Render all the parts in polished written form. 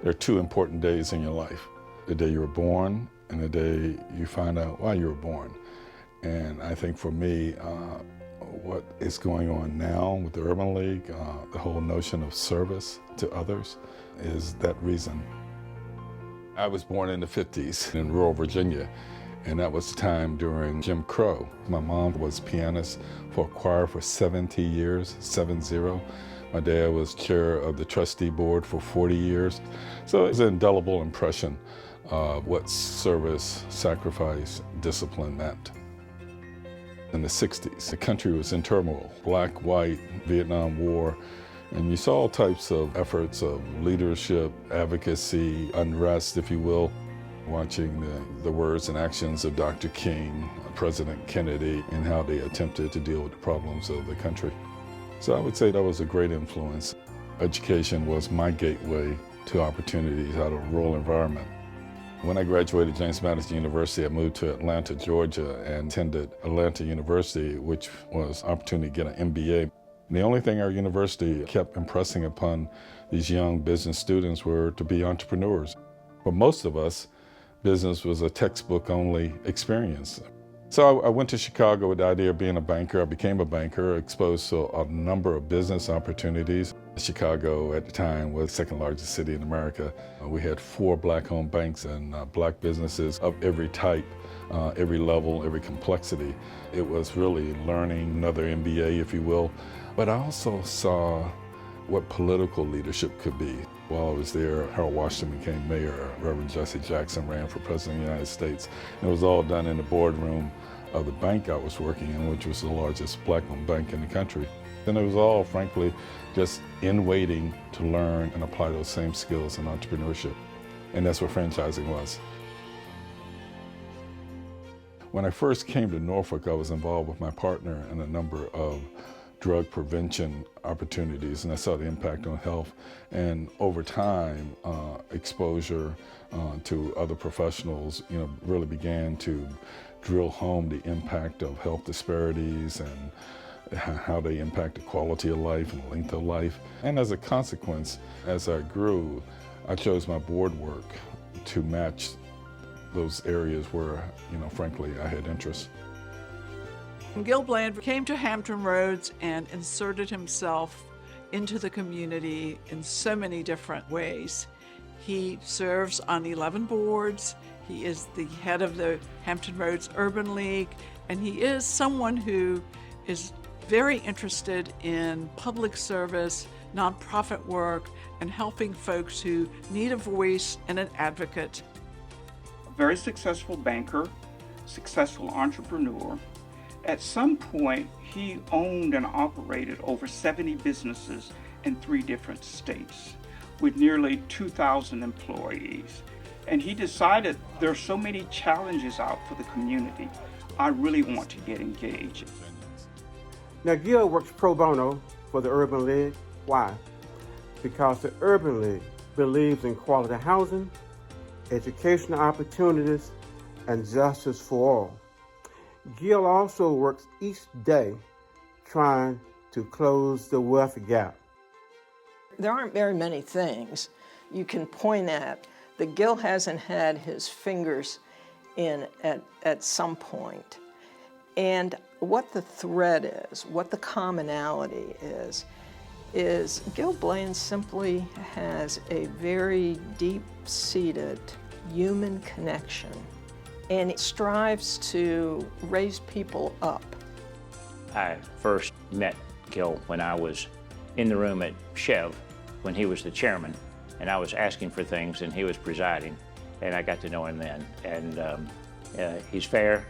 There are two important days in your life: the day you were born and the day you find out why you were born. And I think for me, what is going on now with the Urban League, the whole notion of service to others, is that reason. I was born in the 50s in rural Virginia, and that was the time during Jim Crow. My mom was pianist for a choir for 70 years, 7-0. My dad was chair of the trustee board for 40 years. So it was an indelible impression of what service, sacrifice, discipline meant. In the 60s, the country was in turmoil: black, white, Vietnam War, and you saw all types of efforts of leadership, advocacy, unrest, if you will. Watching the words and actions of Dr. King, President Kennedy, and how they attempted to deal with the problems of the country. So I would say that was a great influence. Education was my gateway to opportunities out of a rural environment. When I graduated James Madison University, I moved to Atlanta, Georgia, and attended Atlanta University, which was an opportunity to get an MBA. And the only thing our university kept impressing upon these young business students were to be entrepreneurs. For most of us, business was a textbook-only experience. So I went to Chicago with the idea of being a banker. I became a banker, exposed to a number of business opportunities. Chicago at the time was the second largest city in America. We had 4 black-owned banks and black businesses of every type, every level, every complexity. It was really learning another MBA, if you will. But I also saw what political leadership could be. While I was there, Harold Washington became mayor. Reverend Jesse Jackson ran for president of the United States. And it was all done in the boardroom of the bank I was working in, which was the largest black-owned bank in the country. And it was all, frankly, just in waiting to learn and apply those same skills in entrepreneurship. And that's what franchising was. When I first came to Norfolk, I was involved with my partner in a number of drug prevention opportunities, and I saw the impact on health. And over time, exposure to other professionals, really began to drill home the impact of health disparities and how they impact the quality of life and length of life. And as a consequence, as I grew, I chose my board work to match those areas where, frankly, I had interest. Gil Bland came to Hampton Roads and inserted himself into the community in so many different ways. He serves on 11 boards. He is the head of the Hampton Roads Urban League, and he is someone who is very interested in public service, nonprofit work, and helping folks who need a voice and an advocate. A very successful banker, successful entrepreneur. At some point, he owned and operated over 70 businesses in 3 different states with nearly 2,000 employees. And he decided there are so many challenges out for the community. I really want to get engaged. Now, Gil works pro bono for the Urban League. Why? Because the Urban League believes in quality housing, educational opportunities, and justice for all. Gil also works each day trying to close the wealth gap. There aren't very many things you can point at that Gil hasn't had his fingers in at some point. And what the thread is, what the commonality is Gil Bland simply has a very deep-seated human connection, and it strives to raise people up. I first met Gil when I was in the room at Chev when he was the chairman, and I was asking for things and he was presiding, and I got to know him then. And he's fair,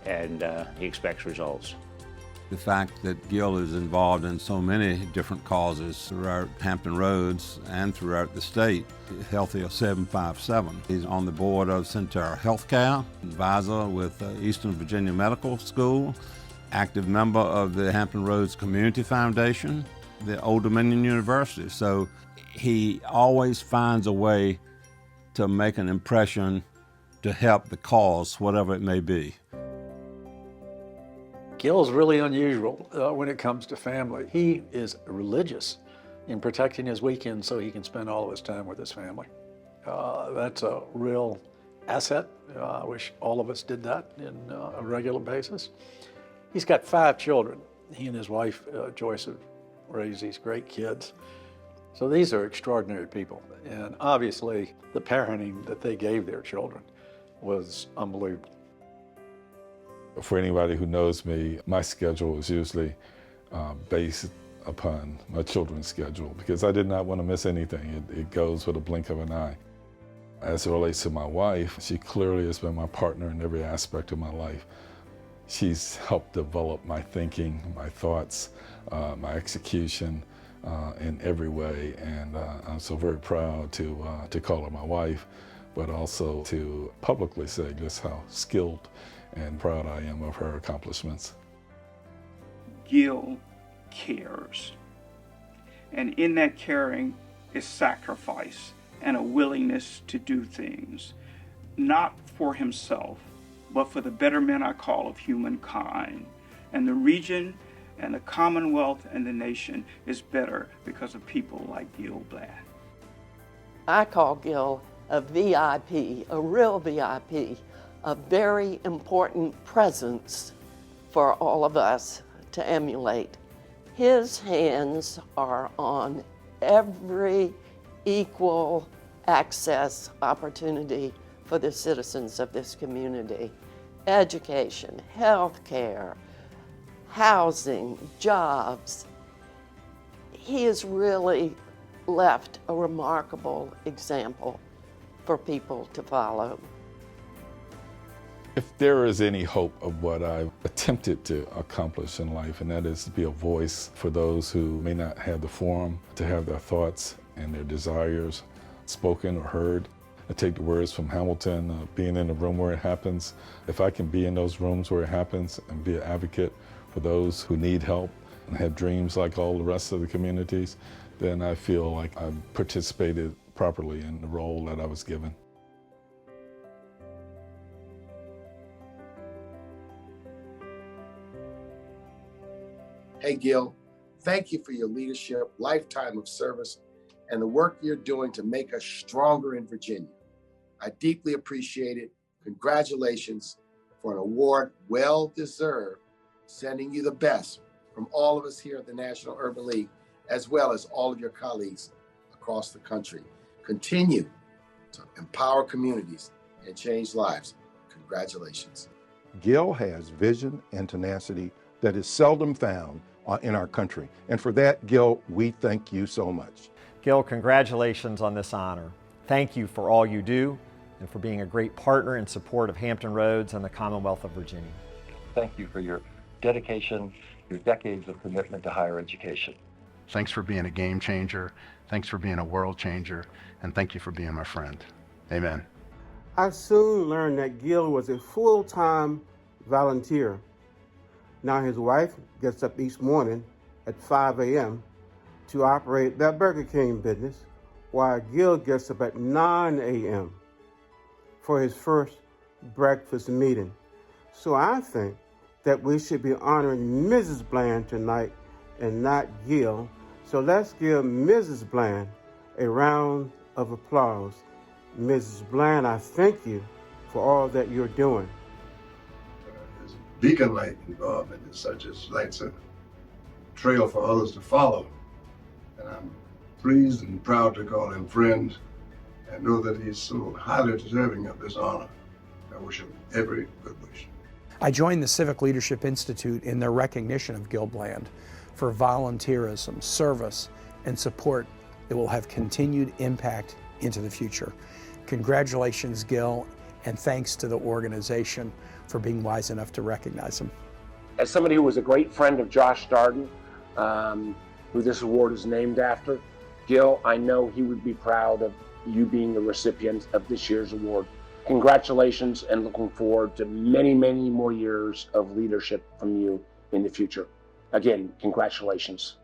and he expects results. The fact that Gil is involved in so many different causes throughout Hampton Roads and throughout the state. Healthier 757. He's on the board of Centera Healthcare, advisor with Eastern Virginia Medical School, active member of the Hampton Roads Community Foundation, the Old Dominion University. So he always finds a way to make an impression to help the cause, whatever it may be. Gil's really unusual when it comes to family. He is religious in protecting his weekends so he can spend all of his time with his family. That's a real asset. I wish all of us did that in a regular basis. He's got 5 children. He and his wife, Joyce, have raised these great kids. So these are extraordinary people. And obviously, the parenting that they gave their children was unbelievable. For anybody who knows me, my schedule is usually based upon my children's schedule because I did not want to miss anything. It goes with a blink of an eye. As it relates to my wife, she clearly has been my partner in every aspect of my life. She's helped develop my thinking, my thoughts, my execution in every way, and I'm so very proud to call her my wife, but also to publicly say just how skilled and proud I am of her accomplishments. Gil cares, and in that caring is sacrifice and a willingness to do things, not for himself, but for the betterment, I call, of humankind. And the region and the Commonwealth and the nation is better because of people like Gilbert. I call Gil a VIP, a real VIP, a very important presence for all of us to emulate. His hands are on every equal access opportunity for the citizens of this community. Education, health care, housing, jobs. He has really left a remarkable example for people to follow. If there is any hope of what I've attempted to accomplish in life, and that is to be a voice for those who may not have the forum to have their thoughts and their desires spoken or heard. I take the words from Hamilton, being in the room where it happens. If I can be in those rooms where it happens and be an advocate for those who need help and have dreams like all the rest of the communities, then I feel like I've participated properly in the role that I was given. Hey, Gil, thank you for your leadership, lifetime of service, and the work you're doing to make us stronger in Virginia. I deeply appreciate it. Congratulations for an award well-deserved. Sending you the best from all of us here at the National Urban League, as well as all of your colleagues across the country. Continue to empower communities and change lives. Congratulations. Gil has vision and tenacity that is seldom found in our country. And for that, Gil, we thank you so much. Gil, congratulations on this honor. Thank you for all you do and for being a great partner in support of Hampton Roads and the Commonwealth of Virginia. Thank you for your dedication, your decades of commitment to higher education. Thanks for being a game changer. Thanks for being a world changer. And thank you for being my friend. Amen. I soon learned that Gil was a full-time volunteer. Now his wife gets up each morning at 5 a.m. to operate that Burger King business, while Gil gets up at 9 a.m. for his first breakfast meeting. So I think that we should be honoring Mrs. Bland tonight and not Gil. So let's give Mrs. Bland a round of applause. Mrs. Bland, I thank you for all that you're doing. His beacon-like involvement is such as lights a trail for others to follow. And I'm pleased and proud to call him friend and know that he's so highly deserving of this honor. I wish him every good wish. I joined the Civic Leadership Institute in their recognition of Gil Bland for volunteerism, service, and support that will have continued impact into the future. Congratulations, Gil, and thanks to the organization for being wise enough to recognize him. As somebody who was a great friend of Josh Darden, who this award is named after, Gil, I know he would be proud of you being the recipient of this year's award. Congratulations, and looking forward to many, many more years of leadership from you in the future. Again, congratulations.